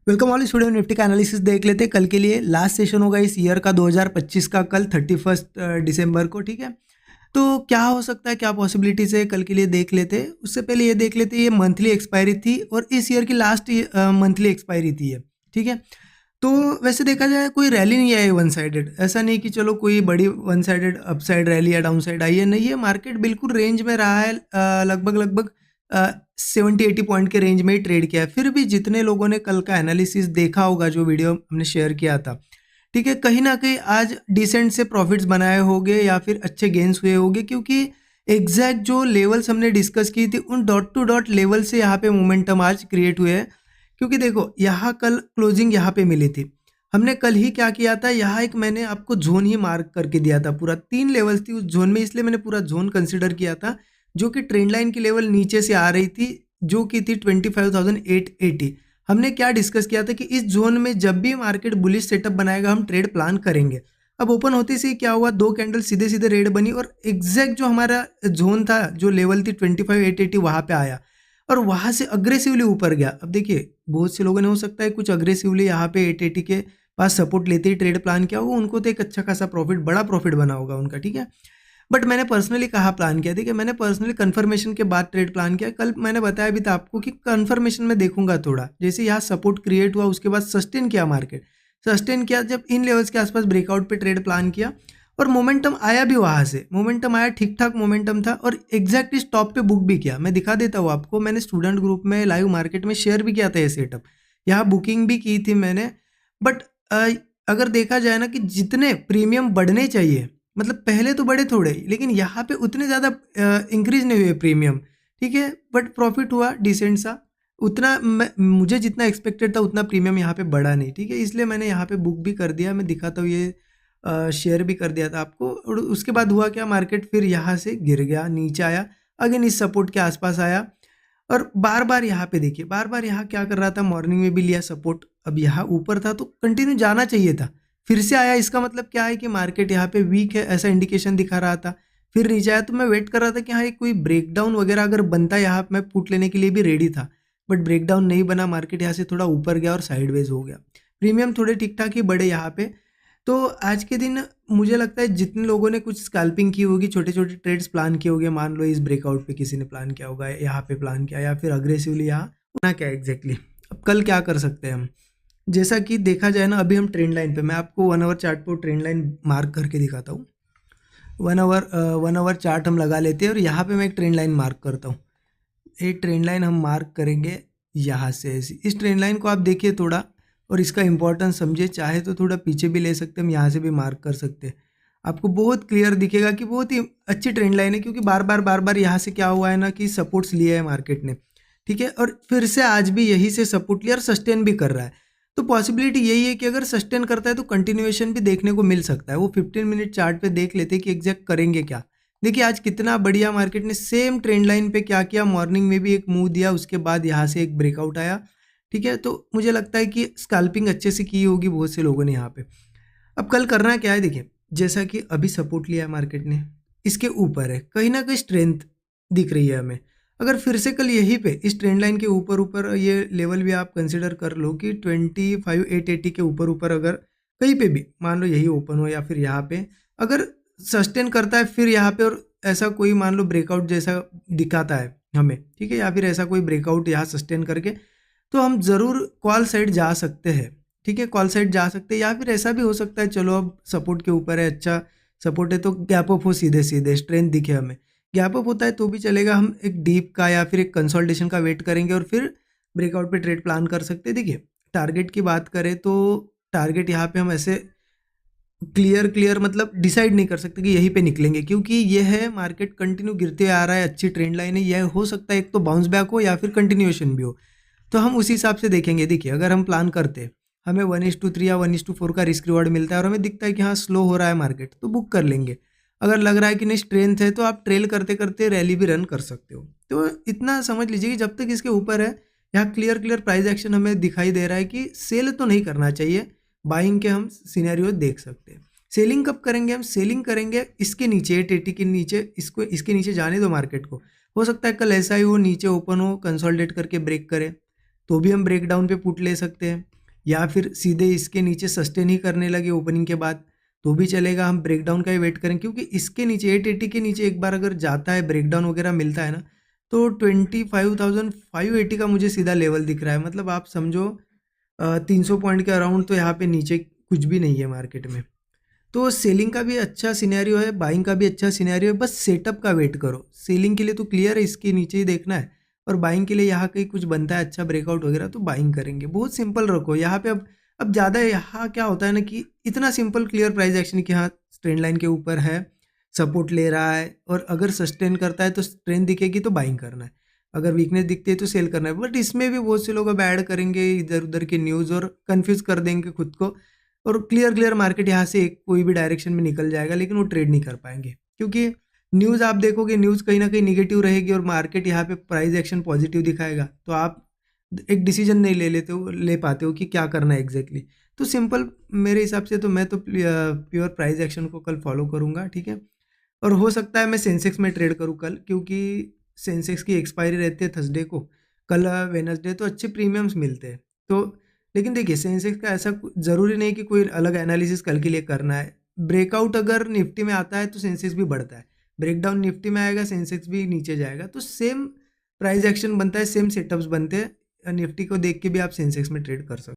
Welcome all student. Nifty का analysis देख लेते हैं कल के लिए। लास्ट सेशन होगा इस ईयर का 2025 का, कल 31 दिसंबर को। ठीक है, तो क्या हो सकता है, क्या पॉसिबिलिटीज है, कल के लिए देख लेते हैं। उससे पहले ये देख लेते हैं, ये मंथली एक्सपायरी थी और इस ईयर की लास्ट मंथली एक्सपायरी थी ये। ठीक है, तो वैसे देखा जाए कोई रैली नहीं आई वन साइडेड। ऐसा नहीं कि चलो कोई बड़ी वन साइडेड अपसाइड रैली या डाउन साइड आई है, नहीं है। मार्केट बिल्कुल रेंज में रहा है, लगभग लगभग 70-80 पॉइंट के रेंज में ही ट्रेड किया है। फिर भी जितने लोगों ने कल का एनालिसिस देखा होगा, जो वीडियो हमने शेयर किया था, ठीक है, कहीं ना कहीं आज डिसेंट से प्रॉफिट्स बनाए होंगे या फिर अच्छे गेन्स हुए होंगे, क्योंकि एग्जैक्ट जो लेवल्स हमने डिस्कस की थी उन डॉट टू डॉट लेवल से यहाँ पे मोमेंटम आज क्रिएट हुए हैं। क्योंकि देखो, यहाँ कल क्लोजिंग यहाँ पे मिली थी। हमने कल ही क्या किया था, यहाँ एक मैंने आपको जोन ही मार्क करके दिया था। पूरा 3 लेवल्स थी उस जोन में, इसलिए मैंने पूरा जोन कंसिडर किया था, जो कि ट्रेंड लाइन की लेवल नीचे से आ रही थी, जो कि थी 25,880। हमने क्या डिस्कस किया था कि इस जोन में जब भी मार्केट बुलिश सेटअप बनाएगा हम ट्रेड प्लान करेंगे। अब ओपन होते से क्या हुआ, 2 कैंडल सीधे सीधे रेड बनी और एग्जैक्ट जो हमारा जोन था, जो लेवल थी 25,880, वहां पे आया और वहां से अग्रेसिवली ऊपर गया। अब देखिए, बहुत से लोगों ने हो सकता है कुछ अग्रेसिवली यहाँ पे 880 के पास सपोर्ट लेते ही ट्रेड प्लान किया होगा, उनको तो एक अच्छा खासा प्रॉफिट, बड़ा प्रॉफिट बना होगा उनका। ठीक है, बट मैंने पर्सनली कहा प्लान किया, ठीक है, मैंने पर्सनली कंफर्मेशन के बाद ट्रेड प्लान किया। कल मैंने बताया भी था आपको कि कंफर्मेशन में देखूंगा थोड़ा, जैसे यहाँ सपोर्ट क्रिएट हुआ उसके बाद सस्टेन किया मार्केट, सस्टेन किया, जब इन लेवल्स के आसपास ब्रेकआउट पे ट्रेड प्लान किया और मोमेंटम आया भी, वहां से मोमेंटम आया, ठीक ठाक मोमेंटम था और एग्जैक्ट इस टॉप पे बुक भी किया। मैं दिखा देता हूँ आपको, मैंने स्टूडेंट ग्रुप में लाइव मार्केट में शेयर भी किया था ये सेटअप, यहाँ बुकिंग भी की थी मैंने। बट अगर देखा जाए ना कि जितने प्रीमियम बढ़ने चाहिए, मतलब पहले तो बढ़े थोड़े, लेकिन यहाँ पे उतने ज़्यादा इंक्रीज नहीं हुए प्रीमियम। ठीक है, बट प्रॉफिट हुआ डिसेंट सा, उतना मुझे जितना एक्सपेक्टेड था उतना प्रीमियम यहाँ पे बढ़ा नहीं। ठीक है, इसलिए मैंने यहाँ पे बुक भी कर दिया। मैं दिखाता हूँ, ये शेयर भी कर दिया था आपको। और उसके बाद हुआ क्या, मार्केट फिर यहाँ से गिर गया, नीचे आया, अगेन इस सपोर्ट के आसपास आया और बार बार यहाँ पे देखिए, बार बार यहाँ क्या कर रहा था, मॉर्निंग में भी लिया सपोर्ट, अब यहाँ ऊपर था तो कंटिन्यू जाना चाहिए था, फिर से आया। इसका मतलब क्या है कि मार्केट यहाँ पे वीक है, ऐसा इंडिकेशन दिखा रहा था। फिर नीचे आया तो मैं वेट कर रहा था कि हाँ एक कोई ब्रेकडाउन वगैरह अगर बनता, यहाँ मैं पुट लेने के लिए भी रेडी था, बट ब्रेकडाउन नहीं बना। मार्केट यहाँ से थोड़ा ऊपर गया और साइडवेज हो गया। प्रीमियम थोड़े ठीक ठाक ही बढ़े यहाँ पे। तो आज के दिन मुझे लगता है जितने लोगों ने कुछ स्कैल्पिंग की होगी, छोटे छोटे ट्रेड्स प्लान किए होंगे, मान लो इस ब्रेकआउट पे किसी ने प्लान किया होगा, यहाँ पे प्लान किया या फिर अग्रेसिवली यहाँ होना क्या एग्जैक्टली। अब कल क्या कर सकते हैं हम, जैसा कि देखा जाए ना, अभी हम ट्रेंड लाइन पे, मैं आपको 1 आवर चार्ट पर ट्रेंड लाइन मार्क करके दिखाता हूँ। 1 आवर चार्ट हम लगा लेते हैं और यहाँ पे मैं एक ट्रेंड लाइन मार्क करता हूँ। एक ट्रेंड लाइन हम मार्क करेंगे यहाँ से ऐसी। इस ट्रेंड लाइन को आप देखिए थोड़ा और इसका इंपॉर्टेंस समझिए, चाहे तो थोड़ा पीछे भी ले सकते हैं, हम यहाँ से भी मार्क कर सकते हैं। आपको बहुत क्लियर दिखेगा कि बहुत ही अच्छी ट्रेंड लाइन है, क्योंकि बार बार यहाँ से क्या हुआ है ना कि सपोर्ट्स लिए है मार्केट ने। ठीक है, और फिर से आज भी यही से सपोर्ट लिया और सस्टेन भी कर रहा है। तो पॉसिबिलिटी यही है कि अगर सस्टेन करता है तो कंटिन्यूएशन भी देखने को मिल सकता है। वो 15 मिनट चार्ट पे देख लेते हैं कि एग्जैक्ट करेंगे क्या। देखिए आज कितना बढ़िया मार्केट ने सेम ट्रेंड लाइन पे क्या किया, मॉर्निंग में भी एक मूव दिया, उसके बाद यहाँ से एक ब्रेकआउट आया। ठीक है, तो मुझे लगता है कि स्कैल्पिंग अच्छे से की होगी बहुत से लोगों ने यहाँ पे। अब कल करना क्या है, देखिए जैसा कि अभी सपोर्ट लिया है मार्केट ने, इसके ऊपर है, कहीं ना कहीं स्ट्रेंथ दिख रही है हमें। अगर फिर से कल यहीं पे इस ट्रेंड लाइन के ऊपर ऊपर, ये लेवल भी आप कंसिडर कर लो कि 25,880 के ऊपर ऊपर अगर कहीं पे भी मान लो यही ओपन हो या फिर यहाँ पे अगर सस्टेन करता है, फिर यहाँ पे और ऐसा कोई मान लो ब्रेकआउट जैसा दिखाता है हमें, ठीक है, या फिर ऐसा कोई ब्रेकआउट यहाँ सस्टेन करके, तो हम ज़रूर कॉल साइड जा सकते हैं। ठीक है, कॉल साइड जा सकते हैं, या फिर ऐसा भी हो सकता है चलो अब सपोर्ट के ऊपर है, अच्छा सपोर्ट है तो गैप अप हो, सीधे सीधे स्ट्रेंथ दिखे हमें, गैप अप होता है तो भी चलेगा, हम एक डीप का या फिर एक कंसोलिडेशन का वेट करेंगे और फिर ब्रेकआउट पे ट्रेड प्लान कर सकते हैं। देखिए टारगेट की बात करें तो टारगेट यहाँ पे हम ऐसे क्लियर मतलब डिसाइड नहीं कर सकते कि यहीं पे निकलेंगे, क्योंकि ये है मार्केट कंटिन्यू गिरते आ रहा है, अच्छी ट्रेंड लाइन है, यह हो सकता है एक तो बाउंस बैक हो या फिर कंटिन्यूएशन भी हो। तो हम उसी हिसाब से देखेंगे। देखिए अगर हम प्लान करते हमें 1:3 या 1:4 का रिस्क रिवॉर्ड मिलता है और हमें दिखता है कि हाँ स्लो हो रहा है मार्केट, तो बुक कर लेंगे। अगर लग रहा है कि नहीं स्ट्रेंथ है तो आप ट्रेल करते करते रैली भी रन कर सकते हो। तो इतना समझ लीजिए कि जब तक इसके ऊपर है, यहाँ क्लियर प्राइस एक्शन हमें दिखाई दे रहा है कि सेल तो नहीं करना चाहिए, बाइंग के हम सिनेरियो देख सकते हैं। सेलिंग कब करेंगे, हम सेलिंग करेंगे इसके नीचे 880 के नीचे, इसको इसके नीचे जाने दो मार्केट को। हो सकता है कल ऐसा ही हो, नीचे ओपन हो, कंसोलिडेट करके ब्रेक करे, तो भी हम ब्रेक डाउन पे पुट ले सकते हैं। या फिर सीधे इसके नीचे सस्टेन ही करने लगे ओपनिंग के बाद तो भी चलेगा, हम ब्रेकडाउन का ही वेट करें, क्योंकि इसके नीचे 880 के नीचे एक बार अगर जाता है, ब्रेकडाउन वगैरह मिलता है ना, तो 25,580 का मुझे सीधा लेवल दिख रहा है। मतलब आप समझो 300 पॉइंट के अराउंड तो यहाँ पे नीचे कुछ भी नहीं है मार्केट में। तो सेलिंग का भी अच्छा सिनेरियो है, बाइंग का भी अच्छा सिनेरियो है, बस सेटअप का वेट करो। सेलिंग के लिए तो क्लियर है, इसके नीचे ही देखना है, और बाइंग के लिए यहाँ कहीं कुछ बनता है अच्छा ब्रेकआउट वगैरह तो बाइंग करेंगे। बहुत सिंपल रखो यहाँ पे। अब ज़्यादा यहाँ क्या होता है ना कि इतना सिंपल क्लियर प्राइस एक्शन कि हाँ ट्रेंड लाइन के ऊपर है, सपोर्ट ले रहा है, और अगर सस्टेन करता है तो ट्रेंड दिखेगी तो बाइंग करना है, अगर वीकनेस दिखती है तो सेल करना है। बट इसमें भी बहुत से लोग अब ऐड करेंगे इधर उधर के न्यूज़ और कंफ्यूज कर देंगे खुद को, और क्लियर मार्केट यहाँ से एक कोई भी डायरेक्शन में निकल जाएगा, लेकिन वो ट्रेड नहीं कर पाएंगे, क्योंकि न्यूज़ आप देखोगे, न्यूज़ कहीं ना कहीं निगेटिव रहेगी और मार्केट यहाँ पे प्राइस एक्शन पॉजिटिव दिखाएगा, तो आप एक डिसीजन नहीं ले पाते हो कि क्या करना है एग्जैक्टली। तो सिंपल मेरे हिसाब से तो मैं तो प्योर प्राइस एक्शन को कल फॉलो करूँगा, ठीक है। और हो सकता है मैं सेंसेक्स में ट्रेड करूँ कल, क्योंकि सेंसेक्स की एक्सपायरी रहती है थर्सडे को, कल वेडनेसडे, तो अच्छे प्रीमियम्स मिलते हैं। तो लेकिन देखिए सेंसेक्स का ऐसा ज़रूरी नहीं कि कोई अलग एनालिसिस कल के लिए करना है। ब्रेकआउट अगर निफ्टी में आता है तो सेंसेक्स भी बढ़ता है, ब्रेकडाउन निफ्टी में आएगा सेंसेक्स भी नीचे जाएगा, तो सेम प्राइस एक्शन बनता है, सेम सेटअप्स बनते हैं। निफ्टी को देख के भी आप सेंसेक्स में ट्रेड कर सकते हो।